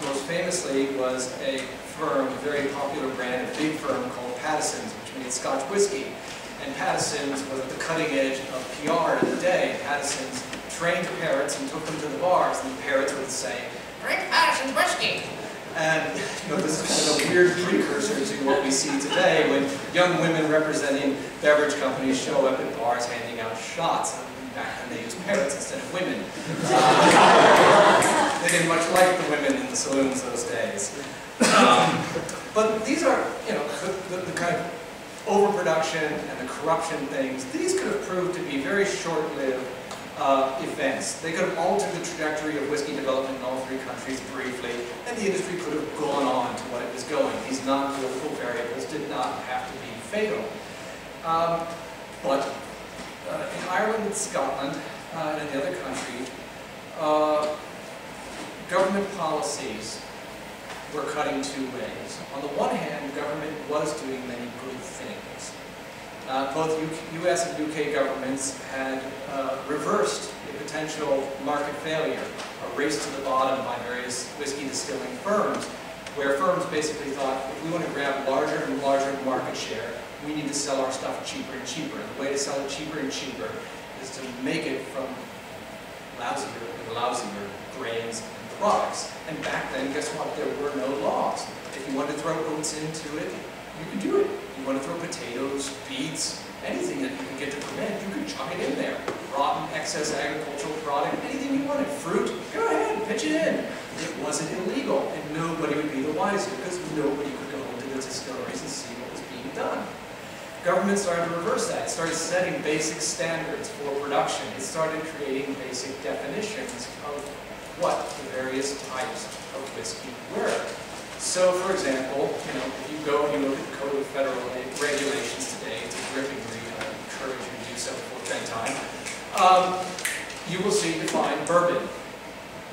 most famously was a firm, a very popular brand, a big firm called Patterson's, which made Scotch whiskey. And Patterson's was at the cutting edge of PR in the day. Patterson's trained parrots and took them to the bars, and the parrots would say, "Drink Patterson's whiskey." And this is kind of a weird precursor to what we see today when young women representing beverage companies show up at bars handing out shots. Back then they used parrots instead of women. They didn't much like the women in the saloons those days. But these are, the kind of overproduction and the corruption things. These could have proved to be very short-lived events. They could have altered the trajectory of whiskey development in all three countries briefly, and the industry could have gone on to what it was going. These non-political variables did not have to be fatal. But in Ireland and Scotland and in the other countries, government policies were cutting two ways. On the one hand, government was doing many good things. Both US and UK governments had reversed a potential market failure, a race to the bottom by various whiskey distilling firms, where firms basically thought, if we want to grab larger and larger market share, we need to sell our stuff cheaper and cheaper. And the way to sell it cheaper and cheaper is to make it from lousier and lousier grains and products. And back then, guess what? There were no laws. If you wanted to throw oats into it, you could do it. You want to throw potatoes, beets, anything that you could get to ferment, you could chuck it in there. Rotten, excess agricultural product, anything you wanted. Fruit, go ahead, pitch it in. It wasn't illegal, and nobody would be the wiser because nobody could go into the distilleries and see what was being done. Government started to reverse that. It started setting basic standards for production. It started creating basic definitions of what the various types of whiskey were. So, for example, if you go and you look at the Code of Federal Regulations today, it's a gripping read. I encourage you to do so before bedtime. You will see defined bourbon.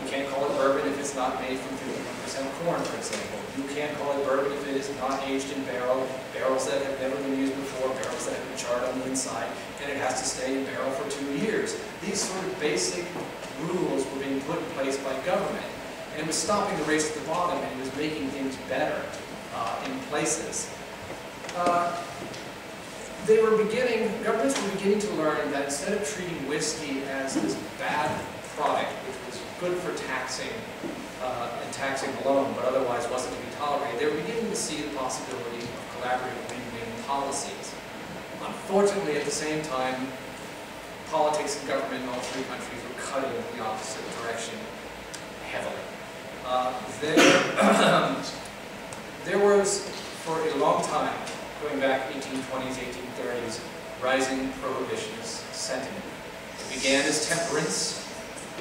You can't call it bourbon if it's not made from 51% corn, for example. You can't call it bourbon if it is not aged in barrels that have never been used before, barrels that have been charred on the inside, and it has to stay in barrel for 2 years. These sort of basic rules were being put in place by government. And it was stopping the race to the bottom, and it was making things better in places. Governments were beginning to learn that instead of treating whiskey as this bad product, which was good for taxing and taxing alone, but otherwise wasn't to be tolerated, they were beginning to see the possibility of collaborative win-win policies. Unfortunately, at the same time, politics and government in all three countries were cutting in the opposite direction heavily. There was, for a long time, going back 1820s, 1830s, rising prohibitionist sentiment. It began as temperance.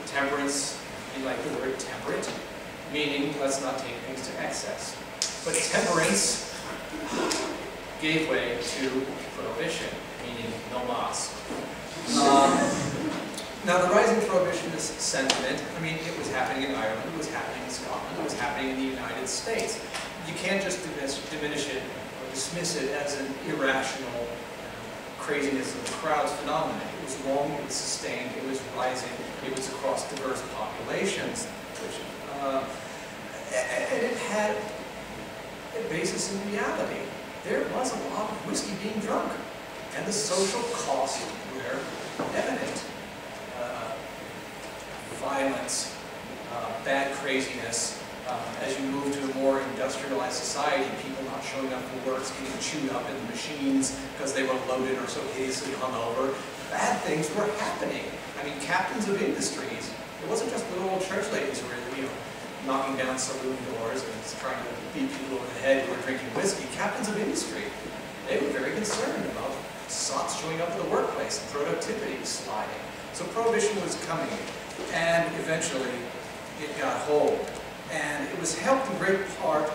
Temperance, you like the word temperate, meaning let's not take things to excess. But temperance gave way to prohibition, meaning no mas. Now, the rising prohibitionist sentiment, it was happening in Ireland, it was happening in Scotland, it was happening in the United States. You can't just diminish it or dismiss it as an irrational craziness of the crowd's phenomenon. It was long, it was sustained, it was rising, it was across diverse populations, and it had a basis in reality. There was a lot of whiskey being drunk, and the social costs were evident. Violence, bad craziness. As you move to a more industrialized society, people not showing up for work, getting chewed up in the machines because they were loaded or so hideously hungover. Bad things were happening. Captains of industries. It wasn't just little old church ladies who were, knocking down saloon doors and trying to beat people over the head who were drinking whiskey. Captains of industry. They were very concerned about sots showing up at the workplace and productivity sliding. So prohibition was coming. And eventually, it got hold. And it was helped in great part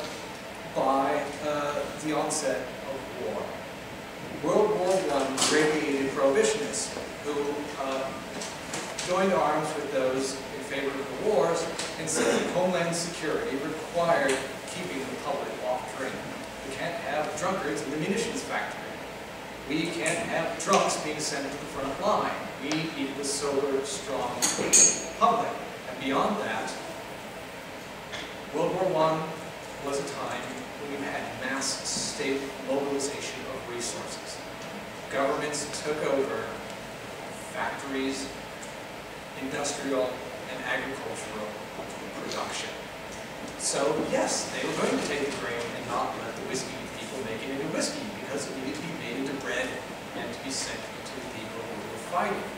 by the onset of war. World War I radiated prohibitionists who joined arms with those in favor of the wars and said that homeland security required keeping the public off drink. We can't have drunkards in the munitions factory. We can't have drunks being sent to the front line. We needed a sober, strong public. And beyond that, World War I was a time when you had mass state mobilization of resources. Governments took over factories, industrial and agricultural production. So yes, they were going to take the grain and not let the whiskey people make it into whiskey, because it needed to be made into bread and to be sent to the people who were fighting.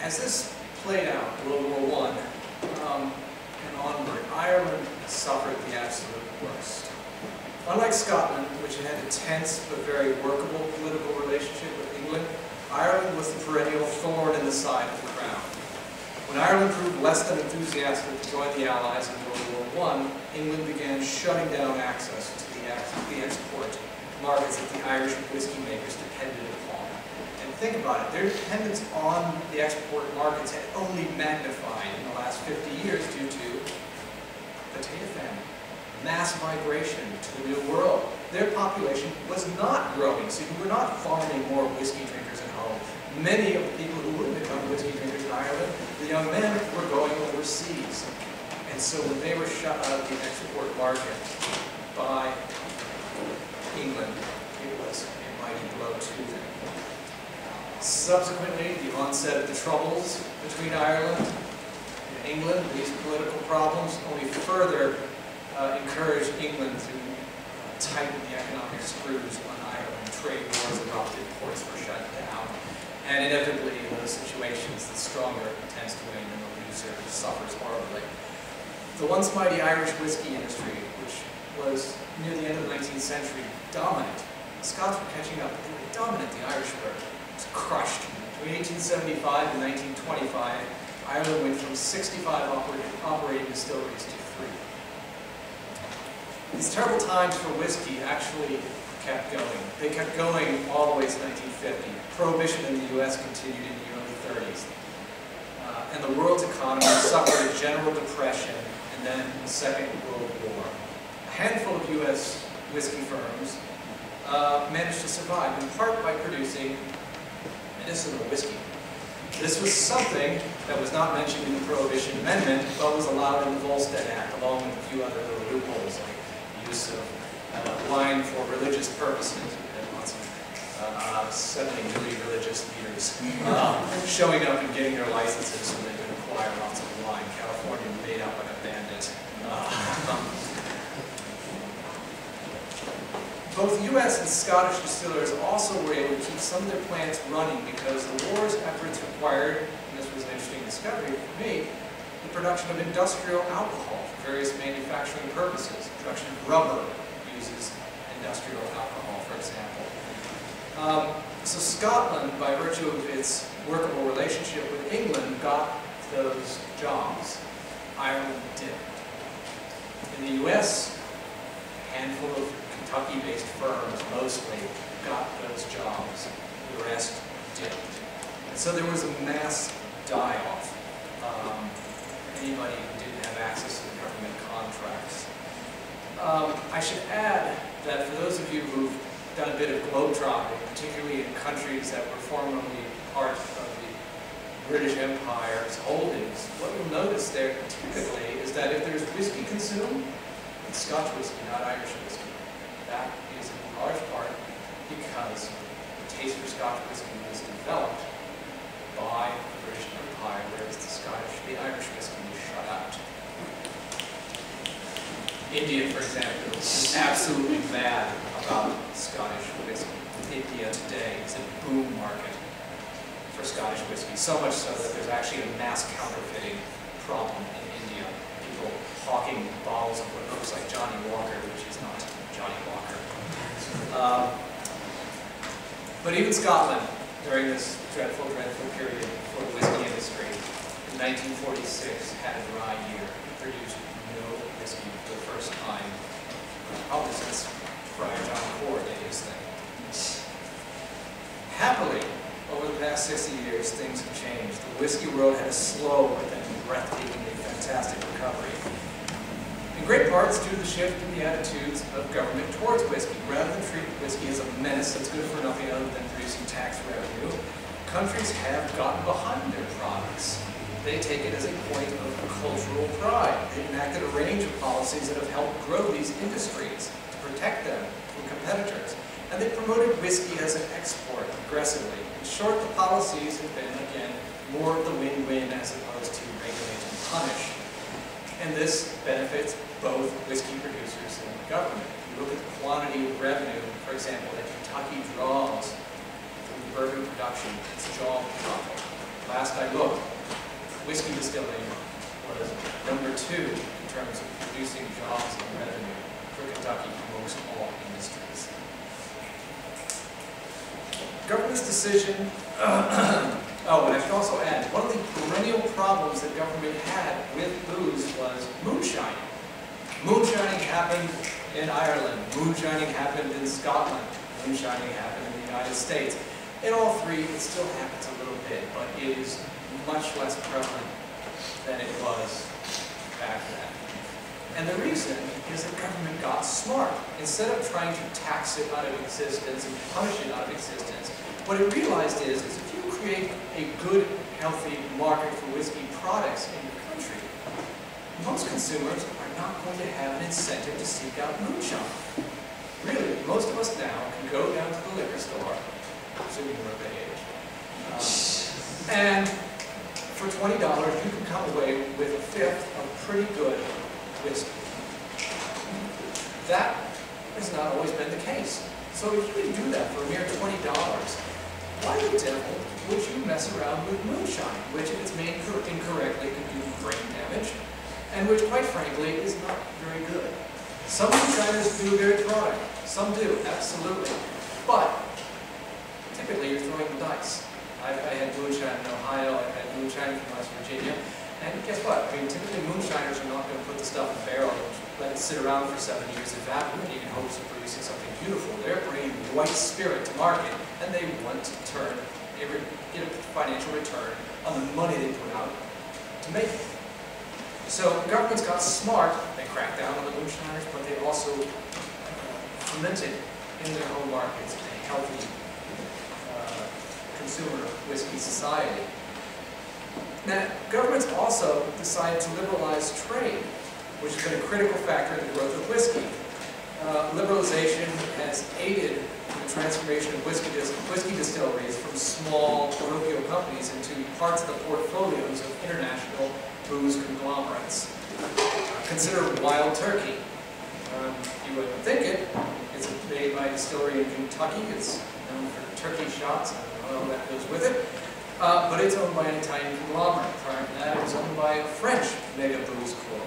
As this played out, World War I and onward, Ireland suffered the absolute worst. Unlike Scotland, which had a tense but very workable political relationship with England, Ireland was the perennial thorn in the side of the crown. When Ireland proved less than enthusiastic to join the Allies in World War I, England began shutting down access to the export markets that the Irish whiskey makers depended upon. And think about it, their dependence on the export markets had only magnified in the last 50 years due to potato famine, mass migration to the New World. Their population was not growing, so you were not farming more whiskey drinkers at home. Many of the people who would become whiskey drinkers in Ireland, the young men, were going overseas. And so when they were shut out of the export market by England, it was a mighty blow to them. Subsequently, the onset of the Troubles between Ireland and England, these political problems only further encouraged England to tighten the economic screws on Ireland. Trade wars erupted, ports were shut down, and inevitably in those situations, the stronger tends to win and the loser suffers horribly. The once mighty Irish whiskey industry, which was near the end of the 19th century dominant, the Scots were catching up, they were dominant, the Irish were crushed. Between 1875 and 1925, Ireland went from 65 operating distilleries to 3. These terrible times for whiskey actually kept going. They kept going all the way to 1950. Prohibition in the U.S. continued in the early 30s. And the world's economy suffered a general depression and then the Second World War. A handful of U.S. whiskey firms managed to survive, in part by producing medicinal whiskey. This was something that was not mentioned in the Prohibition Amendment, but was allowed in the Volstead Act, along with a few other little loopholes, like the use of wine for religious purposes. And lots of suddenly newly religious leaders showing up and getting their licenses so they could acquire lots of wine. California made out like a bandit. Both U.S. and Scottish distillers also were able to keep some of their plants running because the war's efforts required, and this was an interesting discovery for me, the production of industrial alcohol for various manufacturing purposes. The production of rubber uses industrial alcohol, for example. So Scotland, by virtue of its workable relationship with England, got those jobs. Ireland didn't. In the U.S., a handful of Kentucky-based firms mostly got those jobs. The rest didn't. And so there was a mass die-off. Anybody who didn't have access to the government contracts. I should add that for those of you who've done a bit of globetrotting, particularly in countries that were formerly part of the British Empire's holdings, what you'll notice there typically is that if there's whiskey consumed, it's Scotch whiskey, not Irish whiskey. That is in large part because the taste for Scotch whiskey was developed by the British Empire, whereas the Irish whiskey was shut out. India, for example, is absolutely mad about Scottish whiskey. India today is a boom market for Scottish whiskey, so much so that there's actually a mass counterfeiting problem in India. People hawking bottles of what looks like Johnny Walker, which is not Johnny Walker. But even Scotland, during this dreadful, dreadful period for the whiskey industry, in 1946 had a dry year. It produced no whiskey for the first time, probably since Friar John Core did his thing. Happily, over the past 60 years, things have changed. The whiskey world had a slow but then breathtakingly fantastic recovery. In great parts due to the shift in the attitudes of government towards whiskey. Rather than treat whiskey as a menace that's good for nothing other than producing tax revenue, countries have gotten behind their products. they take it as a point of cultural pride. They enacted a range of policies that have helped grow these industries to protect them from competitors. And they promoted whiskey as an export aggressively. In short, the policies have been, again, more of the win-win as opposed to regulate and punish. And this benefits both whiskey producers and the government. If you look at the quantity of revenue, for example, that Kentucky draws from the bourbon production, it's jaw-dropping. Last I looked, whiskey distilling was number 2 in terms of producing jobs and revenue for Kentucky amongst all industries. Government's decision, oh, and I should also add, one of the perennial problems that government had with booze was moonshining. Moonshining happened in Ireland, moonshining happened in Scotland, moonshining happened in the United States. In all three, it still happens a little bit, but it is much less prevalent than it was back then. And the reason is that government got smart. Instead of trying to tax it out of existence and punish it out of existence, what it realized is if you create a good, healthy market for whiskey products in the country, most consumers are not going to have an incentive to seek out moonshine. Really, most of us now can go down to the liquor store, assuming we're of age, and for $20, you can come away with a fifth of pretty good whiskey. That has not always been the case. So if you can do that for a mere $20, why the devil would you mess around with moonshine, which if it's made incorrectly can do brain damage, and which quite frankly is not very good. Some moonshiners do a good product. Some do, absolutely. But typically you're throwing the dice. I had moonshine in Ohio, I had moonshine from West Virginia, and guess what? I mean, typically moonshiners are not going to put the stuff in a barrel and let it sit around for 7 years evaporating in hopes of producing something beautiful. They're bringing white spirit to market, and they want to get a financial return on the money they put out to make it. So governments got smart. They cracked down on the moonshiners, but they also fermented in their home markets a healthy consumer whiskey society. Now, governments also decided to liberalize trade, which has been a critical factor in the growth of whiskey. Liberalization has aided the transformation of whiskey distilleries from small parochial companies into parts of the portfolios of international booze conglomerates. Consider Wild Turkey. You wouldn't think it. It's made by a distillery in Kentucky. It's known for turkey shots. I don't know what that goes with it. But it's owned by an Italian conglomerate. Prior to that, it was owned by a French mega booze corp.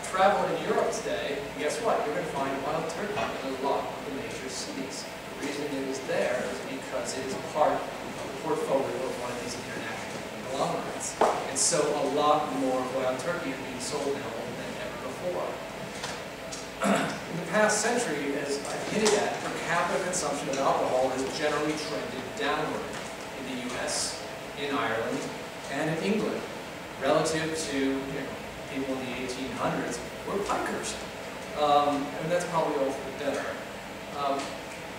Travel in Europe today, and guess what? You're going to find Wild Turkey in a lot of the major cities. The reason it is there is because it is part of the portfolio of one of these international conglomerates. And so a lot more Wild Turkey is being sold now than ever before. In the past century, as I've hinted at, per capita consumption of alcohol has generally trended downward in the US, in Ireland, and in England, relative to people in the 1800s were pikers. And that's probably all for the better.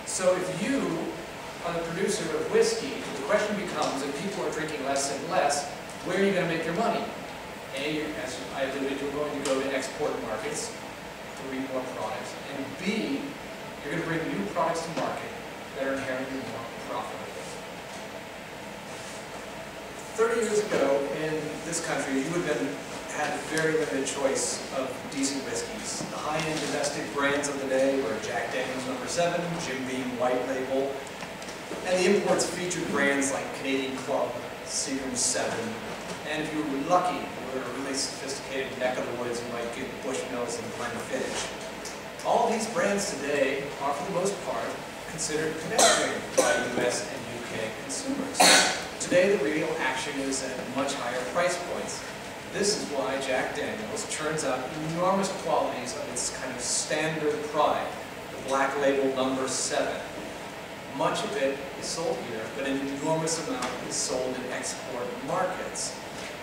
So if you are the producer of whiskey, the question becomes, if people are drinking less and less, where are you going to make your money? A, as I alluded, you're going to go to export markets to read more products. And B, you're going to bring new products to market that are inherently more profitable. 30 years ago in this country, you would have had a very limited choice of decent whiskeys. The high-end domestic brands of the day were Jack Daniel's No. 7, Jim Beam White Label, and the imports featured brands like Canadian Club, Seagram's 7, and if you were lucky, you were a really sophisticated neck of the woods, you might get Bushmills and Glenfiddich. All these brands today are, for the most part, considered pedestrian by US and UK consumers. Today, the real action is at much higher price points. This is why Jack Daniel's churns out enormous qualities of its kind of standard product, the Black Label No. 7. Much of it is sold here, but an enormous amount is sold in export markets.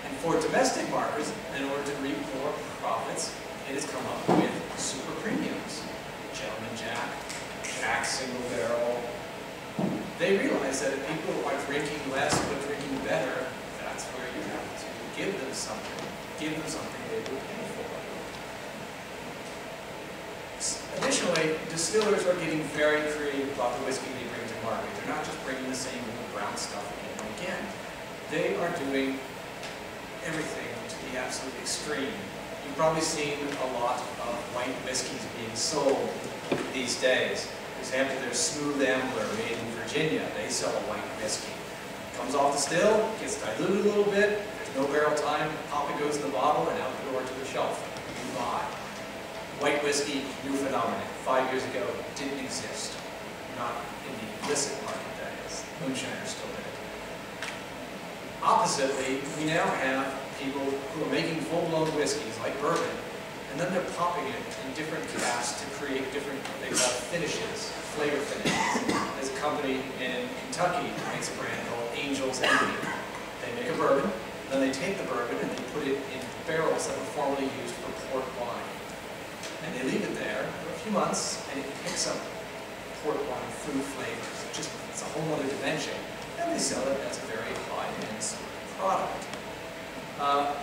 And for domestic markets, in order to reap more profits, it has come up with super premiums. Gentleman Jack, Jack Single Barrel. They realize that if people are drinking less but drinking better, that's where you have to distillers are getting very creative about the whiskey they bring to market. They're not just bringing the same old brown stuff again and again. They are doing everything to the absolute extreme. You've probably seen a lot of white whiskeys being sold these days. For example, there's Smooth Ambler made in Virginia. They sell a white whiskey. Comes off the still, gets diluted a little bit, there's no barrel time, pop it goes in the bottle and out the door to the shelf. You buy. White whiskey, new phenomenon. 5 years ago, didn't exist. Not in the illicit market, that is. Moonshiners still did it. Oppositely, we now have people who are making full-blown whiskeys like bourbon, and then they're popping it in different casks to create different, what they call finishes, flavor finishes. There's a company in Kentucky that makes a brand called Angel's Envy. They make a bourbon, then they take the bourbon and they put it in barrels that were formerly used for port wine. And they leave it there for a few months, and it picks up port wine fruit flavors. It's a whole other dimension. And they sell it as a very high-end product.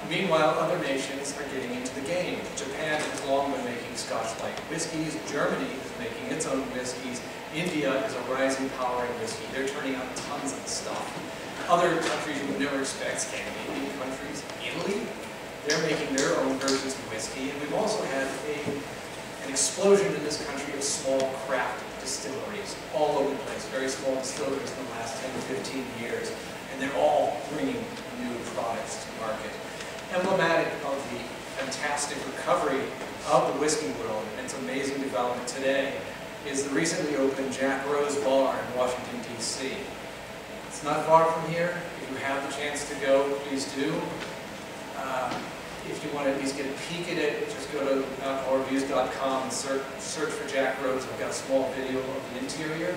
Meanwhile, other nations are getting into the game. Japan has long been making Scotch-like whiskeys. Germany is making its own whiskeys. India is a rising power in whiskey. They're turning out tons of stuff. Other countries you would never expect, Scandinavian countries, Italy, they're making their own versions of whiskey. And we've also had an explosion in this country of small craft distilleries all over the place. Very small distilleries in the last 10 to 15 years. And they're all bringing new products to market. Emblematic of the fantastic recovery of the whiskey world and its amazing development today is the recently opened Jack Rose Bar in Washington, D.C. It's not far from here. If you have the chance to go, please do. If you want to at least get a peek at it, just go to alcoholreviews.com and search for Jack Rose. I've got a small video of the interior.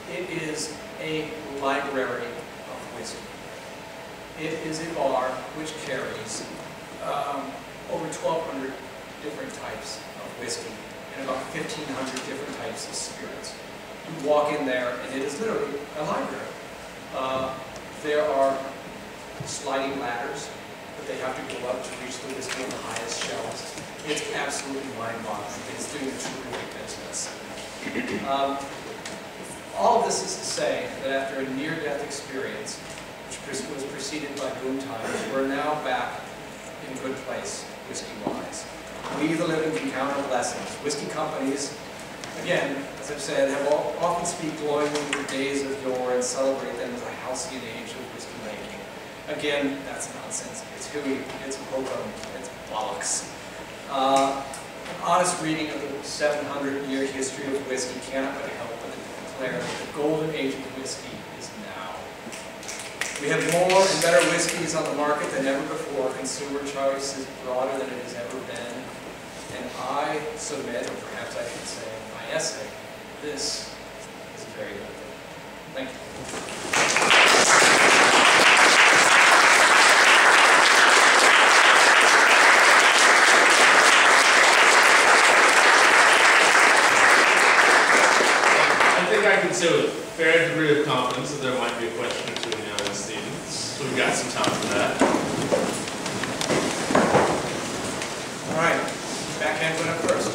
It is a library of whiskey. It is a bar which carries over 1,200 different types of whiskey and about 1,500 different types of spirits. You walk in there and it is literally a library. There are sliding ladders, but they have to go up to reach the whiskey on the highest shelves. It's absolutely mind-boggling. It's doing a terrific business. All of this is to say that after a near-death experience, which was preceded by boom times, we're now back in a good place, whiskey-wise. We, the living, can count our blessings. Whiskey companies, again, as I've said, have often speak glowingly of the days of yore and celebrate them as a halcyon age of whiskey making. Again, that's nonsense. It's hooey, it's hokum, it's bollocks. An honest reading of the 700-year history of whiskey cannot but help but declare that the golden age of whiskey is now. We have more and better whiskeys on the market than ever before. Consumer choice is broader than it has ever been. And I submit, or perhaps I should say in my essay, this is a very good thing. Thank you. I can say with a fair degree of confidence that there might be a question or two in the audience, Stevens. So we've got some time for that. All right, backhand went up first.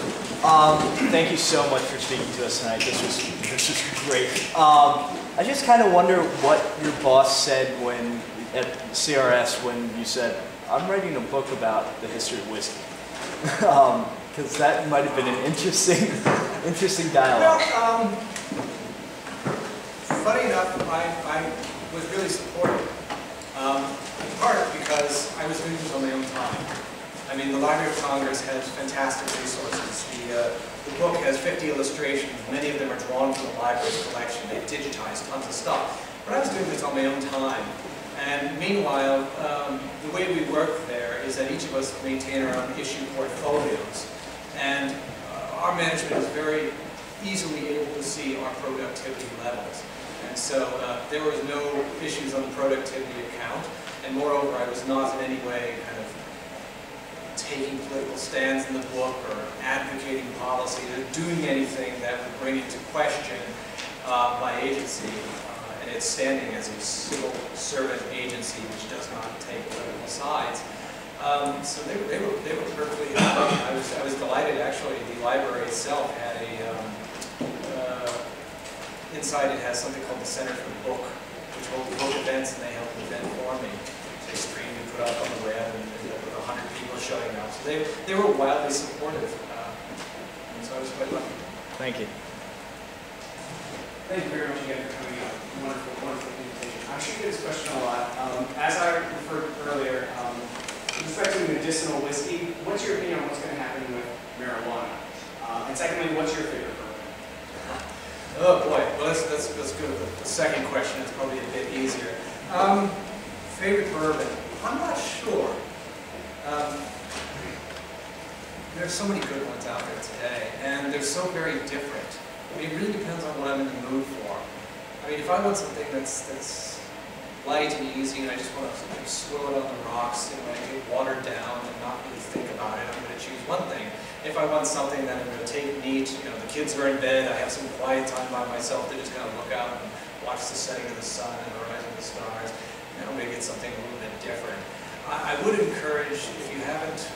Thank you so much for speaking to us tonight. This was great. I just kind of wonder what your boss said when at CRS when you said, "I'm writing a book about the history of whiskey," because that might have been an interesting dialogue. Well, funny enough, I was really supportive, in part because I was doing this on my own time. I mean, the Library of Congress has fantastic resources. The book has 50 illustrations. Many of them are drawn from the library's collection. They digitized tons of stuff. But I was doing this on my own time. And meanwhile, the way we work there is that each of us maintain our own issue portfolios. And our management is very easily able to see our productivity levels. And so there was no issues on the productivity account. And moreover, I was not in any way kind of taking political stands in the book or advocating policy or doing anything that would bring into question my agency and its standing as a civil servant agency which does not take political sides. So they were perfectly happy. I was delighted, actually. The library itself had a inside it has something called the Center for the Book, which holds book events, and they help event for me. They stream and put up on the web, and with 100 people showing up. So they were wildly supportive, and so I was quite lucky. Thank you. Thank you very much again for coming out. Wonderful, wonderful presentation. I'm sure you get this question a lot. As I referred earlier, with respect to medicinal whiskey, what's your opinion on what's going to happen with marijuana? And secondly, what's your favorite bourbon? Oh boy, well let's go to the second question. It's probably a bit easier. Favorite bourbon? I'm not sure. There's so many good ones out there today, and they're so very different. I mean, it really depends on what I'm in the mood for. I mean, if I want something that's light and easy, and I just want to swirl it on the rocks, and I get watered down and not really think about it, I'm going to choose one thing. If I want something that I'm going to take neat, the kids are in bed, I have some quiet time by myself to just kind of look out and watch the setting of the sun and the rising of the stars, I'm going to get something a little bit different. I would encourage, if you haven't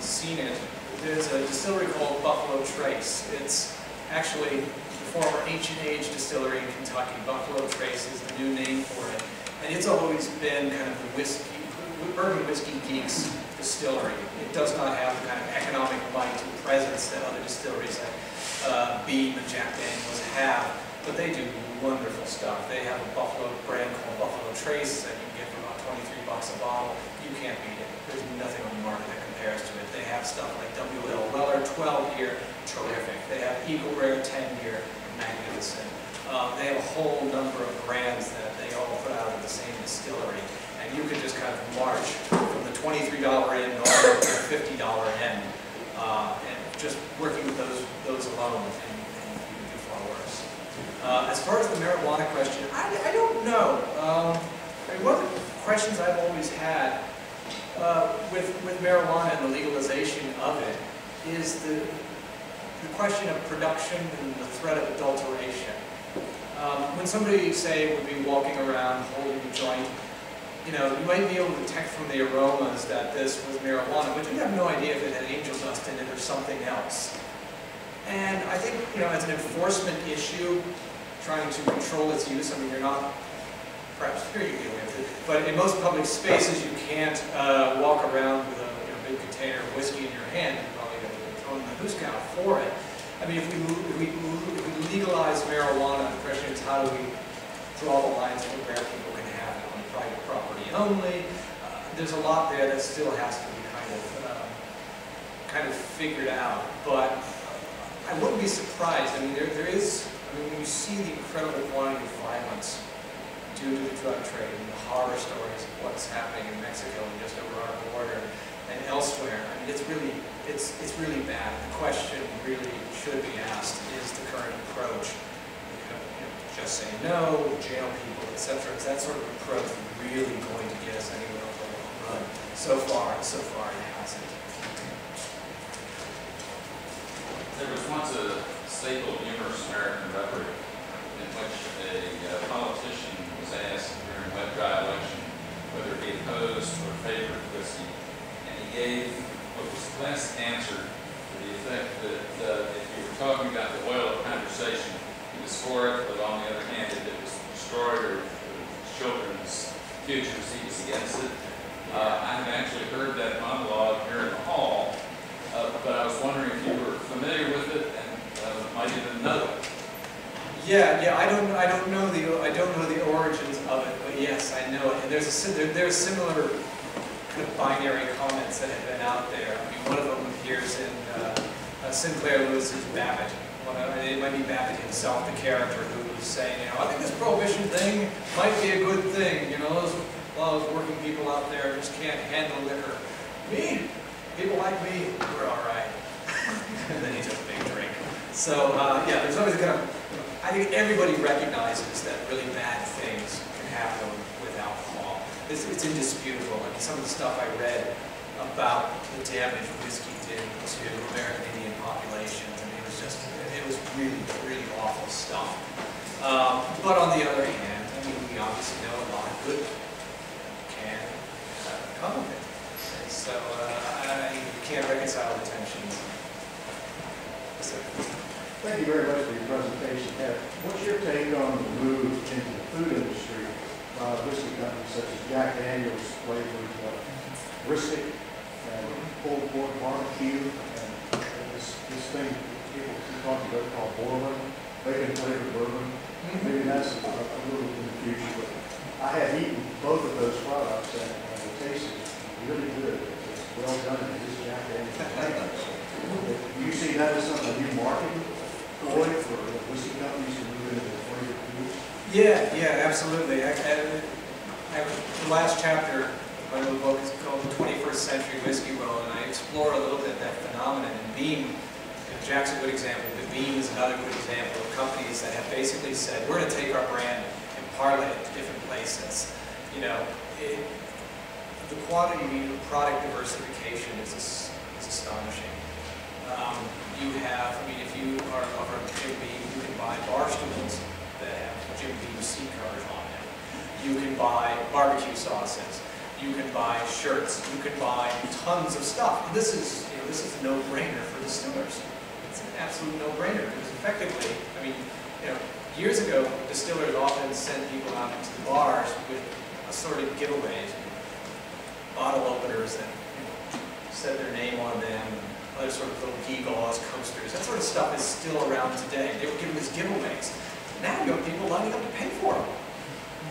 seen it, there's a distillery called Buffalo Trace. It's actually the former Ancient Age distillery in Kentucky. Buffalo Trace is the new name for it. And it's always been kind of the bourbon whiskey geeks distillery. It does not have the kind of economic might and presence that other distilleries like Beam and Jack Daniels have, but they do wonderful stuff. They have a Buffalo brand called Buffalo Trace that you can get for about 23 bucks a bottle. You can't beat it. There's nothing on the market that compares to it. They have stuff like W.L. Weller 12-year, terrific. They have Eagle Rare 10-year, magnificent. They have a whole number of brands that they all put out at the same distillery. And you can just kind of march from the $23 end all the way to the $50 end. And just working with those alone, and you can do far worse. As far as the marijuana question, I don't know. I mean, one of the questions I've always had with marijuana and the legalization of it is the question of production and the threat of adulteration. When somebody, say, would be walking around holding a joint, you might be able to detect from the aromas that this was marijuana, but you have no idea if it had angel dust in it or something else. And I think, as an enforcement issue, trying to control its use, I mean, you're not, perhaps here you get away with it, but in most public spaces you can't walk around with a big container of whiskey in your hand. You're probably going to get thrown in the hoose count for it. I mean, if we legalize marijuana, the question is how do we draw the lines for where people can have it on private property only. There's a lot there that still has to be kind of figured out, but I wouldn't be surprised. I mean, when you see the incredible quantity of violence due to the drug trade and the horror stories of what's happening in Mexico and just over our border and elsewhere, I mean, it's really bad. The question really should be asked: is the current approach, just say no, jail people, etc., is that sort of approach really going to get us anywhere over the long run? So far it hasn't. There was once a staple of humorous American rhetoric in which a politician was asked during a wet-dry election whether he opposed or favored whiskey, and he gave what was the best answer to the effect that if you were talking about the oil of conversation, he was for it, but on the other hand, if it was destroyed or children's futures, he was against it. I have actually heard that monologue here in the hall, but I was wondering if you were familiar with it and might even know it. Yeah. I don't know the origins of it, but yes, I know it. And there's similar kind of binary comments that have been out there. I mean, one of them appears in Sinclair Lewis's Babbitt. It might be Babbitt himself, the character, who was saying, I think this prohibition thing might be a good thing. A lot of those working people out there just can't handle liquor. Me, people like me, we're all right. And then he took a big drink. So yeah, there's always kind of. I think everybody recognizes that really bad things can happen with alcohol. It's indisputable. I mean, some of the stuff I read about the damage whiskey did to American Indian populations, I mean, it was really, really awful stuff. But on the other hand, I mean, we obviously know a lot of good can come of it. And so you can't reconcile the tensions. So, Thank you very much for your presentation. What's your take on the move into the food industry by whiskey companies such as Jack Daniel's flavored brisket and pulled pork barbecue and this thing people keep talking about called bourbon, bacon flavored bourbon? Maybe that's a little in the future, but I have eaten both of those products and the taste is really good. It's well done and it is Jack Daniel's flavor. Do you see that as a new marketing ploy for whiskey companies to move into the flavored foods? Yeah, absolutely. The last chapter of my little book is called The 21st Century Whiskey World, and I explore a little bit that phenomenon. And Beam, Jack's a good example, but Beam is another good example of companies that have basically said, we're going to take our brand and parlay it to different places. You know, the quantity of product diversification is astonishing. You have, I mean, if you are a lover of Jim Beam, you can buy bar stools that have Jim Beam seat covers on them. You can buy barbecue sauces. You can buy shirts. You can buy tons of stuff. And this is, you know, this is a no-brainer for distillers. It's an absolute no-brainer because effectively, I mean, you know, years ago, distillers often sent people out into the bars with assorted giveaways, bottle openers that, you know, said their name on them. Other sort of little gewgaws, coasters, that sort of stuff is still around today. They were given as giveaways. Now you have people lining up to pay for them.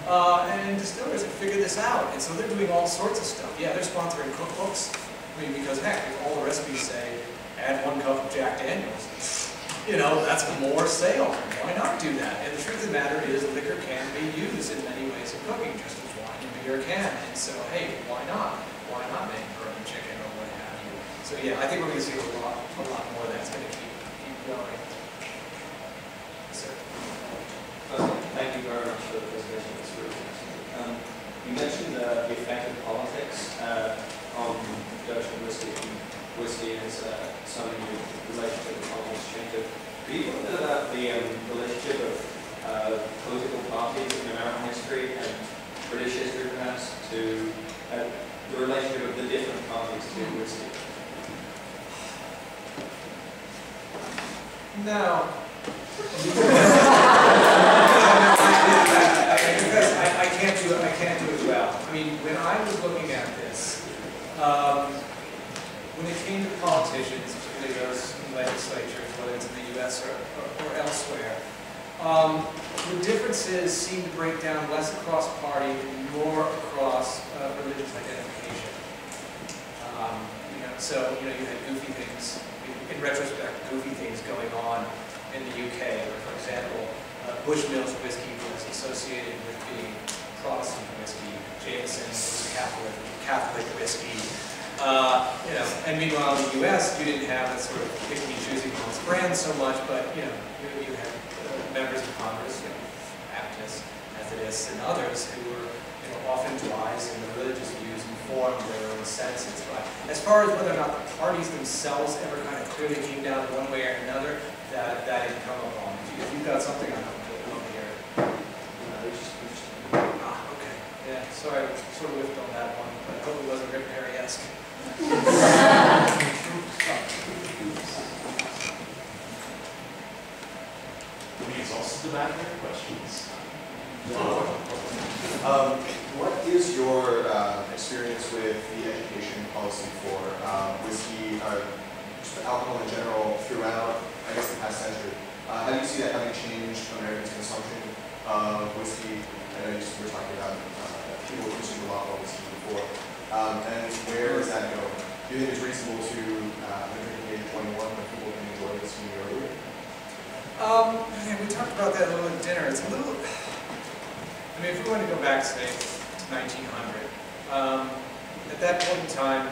And distillers have figured this out, and so they're doing all sorts of stuff. Yeah, they're sponsoring cookbooks. I mean, because heck, if all the recipes say, add 1 cup of Jack Daniels, you know, that's more sale. Why not do that? And the truth of the matter is liquor can be used in many ways in cooking, just as wine and beer can. And so, hey, why not? Why not make bourbon chicken or what have you? So yeah, I think we're going to see a lot more of that's going to keep going. Sir. Thank you very much for the presentation. It's really fascinating. You mentioned the effect of politics on production of whiskey as something in relationship with politics changes. Could you talk a bit about the relationship of political parties in American history and British history, perhaps, to the relationship of the different parties to whiskey? No. Because I can't do it well. I mean, when I was looking at this, when it came to politicians, particularly those in legislatures, whether it's in the U.S. or elsewhere, the differences seem to break down less across party and more across religious identification. You know, so you know, you had goofy things. In retrospect, goofy things going on in the UK, where, for example, Bushmills whiskey was associated with being Protestant whiskey. Jameson was Catholic whiskey. You know, and meanwhile in the US, you didn't have that sort of picking and choosing amongst brands so much, but you know, you had members of Congress, you know, Baptists, Methodists, and others who were, you know, often wise in the religious views and formed their own senses. But as far as whether or not the parties themselves ever kind of clearly came down one way or another, that didn't come along. If you've got something on here. Okay. Yeah, sorry, I sort of whiffed on that one, but I hope it wasn't Rick Perry-esque. We exhausted the back of your questions. What is your experience with the education policy for whiskey, just alcohol in general throughout, I guess, the past century? How do you see that having changed Americans' consumption of whiskey? I know you were talking about people consuming a lot more whiskey before. And where does that go? Do you think it's reasonable to have a drinking age of 21 when people can enjoy whiskey earlier? Yeah, we talked about that a little at dinner. It's a little, I mean, if we want to go back, say, to 1900, at that point in time,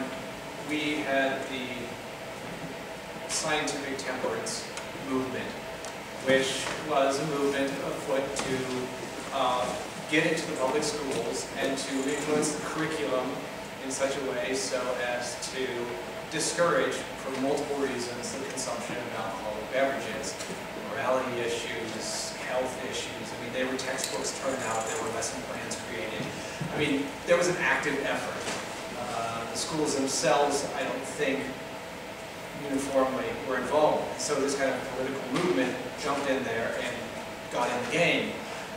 we had the scientific temperance movement, which was a movement afoot to get into the public schools and to influence the curriculum in such a way so as to discourage, for multiple reasons, the consumption of alcoholic beverages, morality issues, health issues. I mean, there were textbooks turned out, there were lesson plans created. I mean, there was an active effort. The schools themselves, I don't think, uniformly were involved. So this kind of political movement jumped in there and got in the game.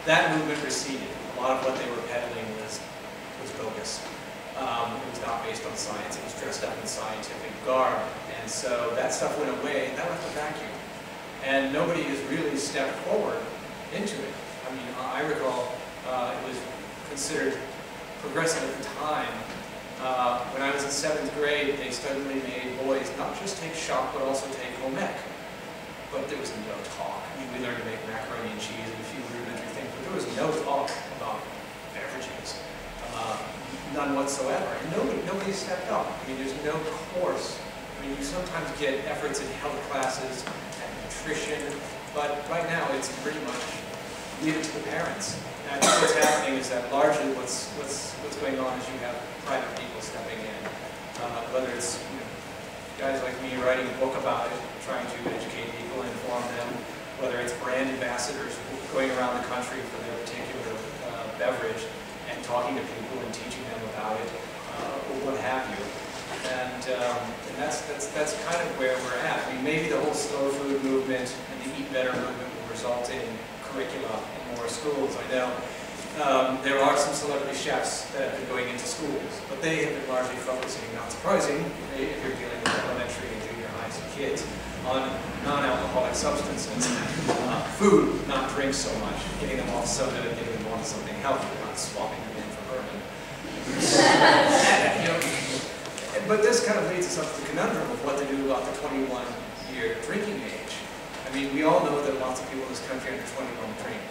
That movement receded. A lot of what they were peddling was bogus. It was not based on science. It was dressed up in scientific garb. And so that stuff went away, and that left a vacuum. And nobody has really stepped forward into it. I mean, I recall it was considered progressive at the time. When I was in 7th grade, they suddenly made boys not just take shop, but also take home ec. But there was no talk. I mean, we learned to make macaroni and cheese and a few rudimentary things, but there was no talk about beverages. None whatsoever. And nobody stepped up. I mean, there's no course. I mean, you sometimes get efforts in health classes and nutrition, but right now it's pretty much leave it to the parents. And I think what's happening is that largely what's going on is you have private people stepping in, whether it's guys like me writing a book about it, trying to educate people and inform them, whether it's brand ambassadors going around the country for their particular beverage and talking to people and teaching them about it, or what have you. And that's kind of where we're at. I mean, maybe the whole slow food movement and the eat better movement will result in curricula in more schools. I know there are some celebrity chefs that have been going into schools, but they have been largely focusing, not surprising, if you're dealing with elementary and junior high kids, on non-alcoholic substances. Food, not drink so much, getting them off soda and getting them on something healthy, not swapping them in for bourbon. But this kind of leads us up to the conundrum of what to do about the 21-year drinking age. I mean, we all know that lots of people in this country under 21 drink.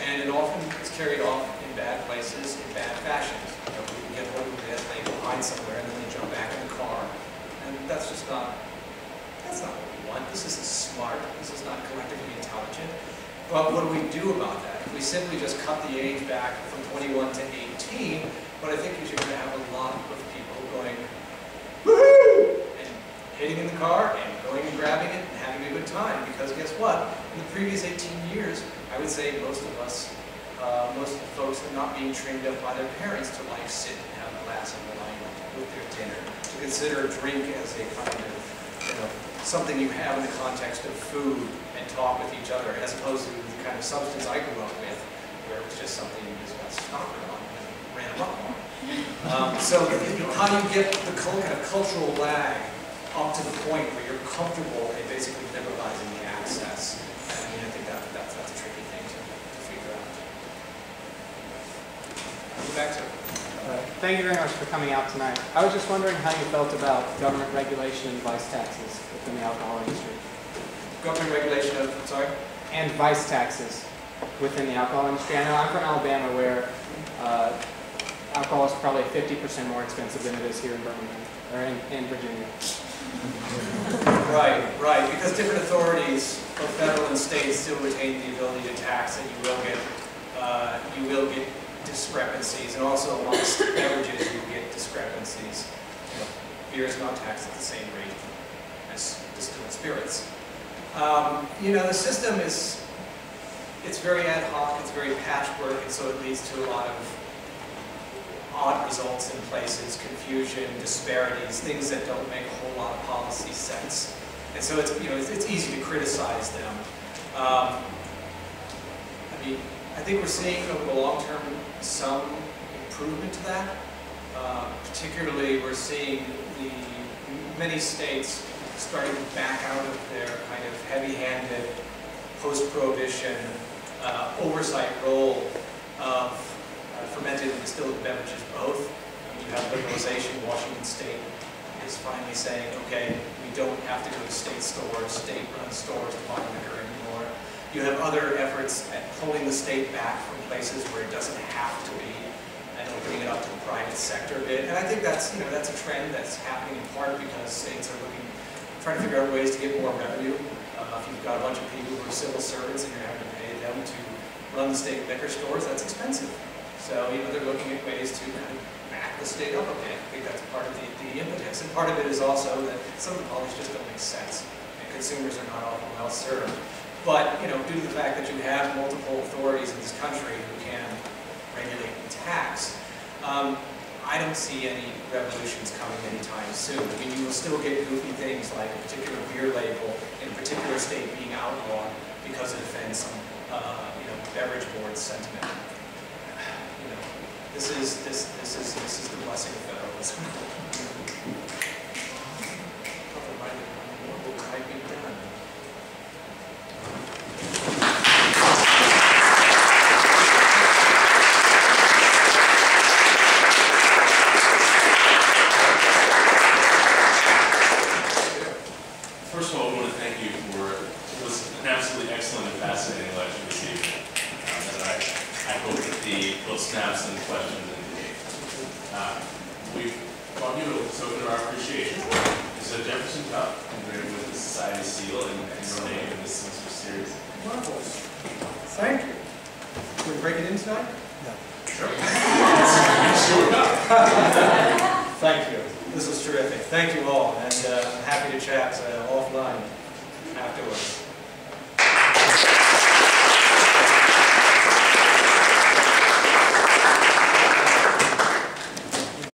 And it often is carried off in bad places, in bad fashions. People get hold of it, they go hide somewhere, and then they jump back in the car. And that's just not, that's not what we want. This isn't smart. This is not collectively intelligent. But what do we do about that? If we simply just cut the age back from 21 to 18, what I think is you're going to have a lot of people going, woohoo! And hitting in the car and going and grabbing it and having a good time. Because guess what? In the previous 18 years, I would say most of us, most of the folks are not being trained up by their parents to like sit and have a glass of wine with their dinner, to consider a drink as a kind of, something you have in the context of food and talk with each other, as opposed to the kind of substance I grew up with, where it was just something you just got stomped on and ran amok on. So how do you get the kind of cultural lag up to the point where you're comfortable in basically liberalizing the access? I mean, I think that's a tricky thing to figure out. Go back to it. Thank you very much for coming out tonight. I was just wondering how you felt about government regulation and vice taxes within the alcohol industry. Government regulation of, sorry? And vice taxes within the alcohol industry. I know I'm from Alabama, where alcohol is probably 50% more expensive than it is here in Birmingham, or in Virginia. Right, because different authorities, both federal and state, still retain the ability to tax, and you will get discrepancies, and also amongst beverages you get discrepancies. Beer is not taxed at the same rate as distilled spirits. The system it's very ad hoc, it's very patchwork, and so it leads to a lot of odd results in places, confusion, disparities, things that don't make a whole lot of policy sense. And so it's easy to criticize them. I think we're seeing over the long term some improvement to that. Particularly, we're seeing many states starting to back out of their kind of heavy-handed post-prohibition oversight role of fermented and distilled beverages both. You have liberalization. Washington State is finally saying, okay, we don't have to go to state stores, state-run stores to buy liquor anymore. You have other efforts at pulling the state back from places where it doesn't have to be and opening it up to the private sector a bit. And I think that's a trend that's happening in part because states are trying to figure out ways to get more revenue. If you've got a bunch of people who are civil servants and you're having to pay them to run the state liquor stores, that's expensive. So they're looking at ways to kind of back the state up a bit. I think that's part of the impetus. And part of it is also that some of the policies just don't make sense, and consumers are not often well served. But due to the fact that you have multiple authorities in this country who can regulate and tax, I I don't see any revolutions coming anytime soon. I mean, you will still get goofy things like a particular beer label in a particular state being outlawed because it offends some, beverage board sentiment. This is the blessing of federalism. What might be done? First of all, I want to thank you for, it was an absolutely excellent and fascinating lecture this evening. And I hope that both snaps and questions indicate. We've brought you a token of our appreciation. It's a Jefferson Cup engraved with the Society seal and your name in this semester series. Wonderful. Thank you. Can we break it in tonight? Sure. Sure. Thank you. This was terrific. Thank you all, and I'm happy to chat offline afterwards.